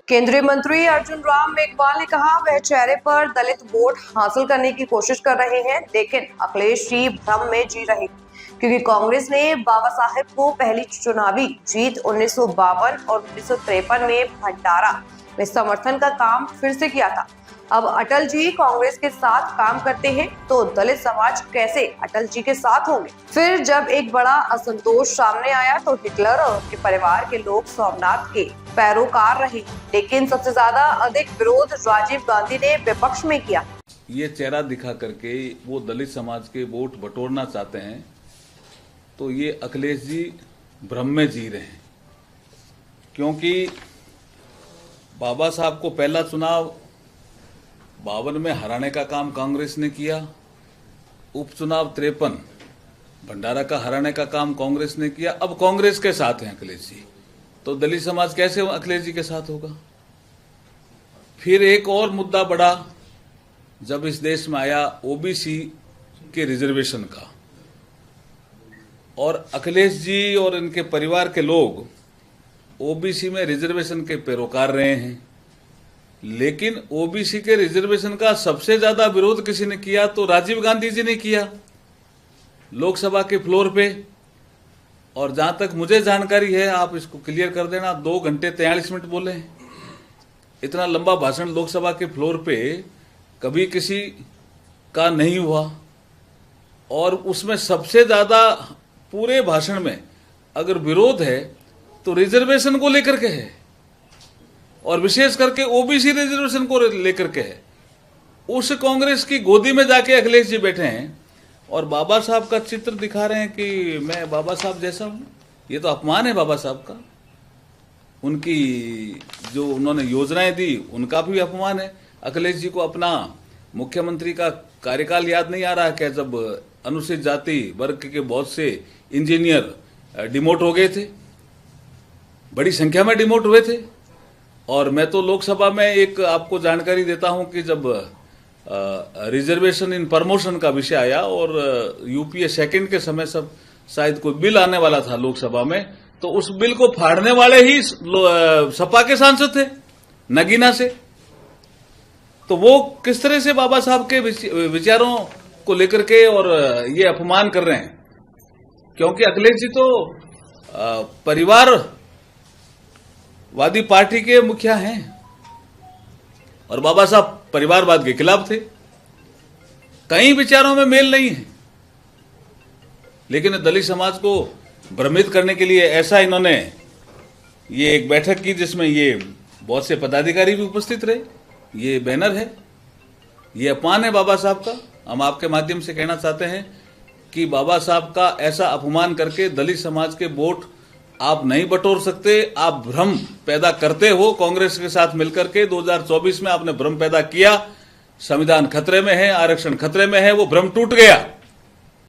केंद्रीय मंत्री अर्जुन राम मेघवाल ने कहा वह चेहरे पर दलित वोट हासिल करने की कोशिश कर रहे हैं, लेकिन अखिलेश जी भ्रम में जी रहे हैं क्योंकि कांग्रेस ने बाबा साहेब को पहली चुनावी जीत 1952 और 1953 में भंडारा में समर्थन का काम फिर से किया था। अब अटल जी कांग्रेस के साथ काम करते हैं तो दलित समाज कैसे अटल जी के साथ होंगे। फिर जब एक बड़ा असंतोष सामने आया तो हिटलर और उनके परिवार के लोग सोमनाथ के पैरोकार रहे, लेकिन सबसे ज्यादा अधिक विरोध राजीव गांधी ने विपक्ष में किया। ये चेहरा दिखा करके वो दलित समाज के वोट बटोरना चाहते हैं, तो ये अखिलेश जी भ्रम में जी रहे हैं, क्योंकि बाबा साहब को पहला चुनाव 52 में हराने का काम कांग्रेस ने किया, उपचुनाव 53 भंडारा का हराने का काम कांग्रेस ने किया। अब कांग्रेस के साथ हैं अखिलेश जी, तो दलित समाज कैसे अखिलेश जी के साथ होगा। फिर एक और मुद्दा बढ़ा जब इस देश में आया ओबीसी के रिजर्वेशन का, और अखिलेश जी और इनके परिवार के लोग ओबीसी में रिजर्वेशन के पैरोकार रहे हैं, लेकिन ओबीसी के रिजर्वेशन का सबसे ज्यादा विरोध किसी ने किया तो राजीव गांधी जी ने किया लोकसभा के फ्लोर पे। और जहां तक मुझे जानकारी है, आप इसको क्लियर कर देना, 2 घंटे 43 मिनट बोले हैं। इतना लंबा भाषण लोकसभा के फ्लोर पे कभी किसी का नहीं हुआ, और उसमें सबसे ज्यादा पूरे भाषण में अगर विरोध है तो रिजर्वेशन को लेकर के है, और विशेष करके ओबीसी रिजर्वेशन को लेकर के है। उस कांग्रेस की गोदी में जाके अखिलेश जी बैठे हैं और बाबा साहब का चित्र दिखा रहे हैं कि मैं बाबा साहब जैसा हूं। ये तो अपमान है बाबा साहब का। उनकी जो उन्होंने योजनाएं दी उनका भी अपमान है। अखिलेश जी को अपना मुख्यमंत्री का कार्यकाल याद नहीं आ रहा है, जब अनुसूचित जाति वर्ग के बहुत से इंजीनियर डिमोट हो गए थे, बड़ी संख्या में डिमोट हुए थे। और मैं तो लोकसभा में एक आपको जानकारी देता हूं कि जब रिजर्वेशन इन प्रमोशन का विषय आया और यूपीए सेकंड के समय सब शायद कोई बिल आने वाला था लोकसभा में, तो उस बिल को फाड़ने वाले ही सपा के सांसद थे नगीना से। तो वो किस तरह से बाबा साहब के विचारों को लेकर के और ये अपमान कर रहे हैं, क्योंकि अखिलेश जी तो परिवारवादी पार्टी के मुखिया हैं और बाबा साहब परिवारवाद के खिलाफ थे। कई विचारों में मेल नहीं है, लेकिन दलित समाज को भ्रमित करने के लिए ऐसा इन्होंने ये एक बैठक की जिसमें ये बहुत से पदाधिकारी भी उपस्थित रहे। ये बैनर है, ये अपमान है बाबा साहब का। हम आपके माध्यम से कहना चाहते हैं कि बाबा साहब का ऐसा अपमान करके दलित समाज के वोट आप नहीं बटोर सकते। आप भ्रम पैदा करते हो कांग्रेस के साथ मिलकर के। 2024 में आपने भ्रम पैदा किया, संविधान खतरे में है, आरक्षण खतरे में है, वो भ्रम टूट गया।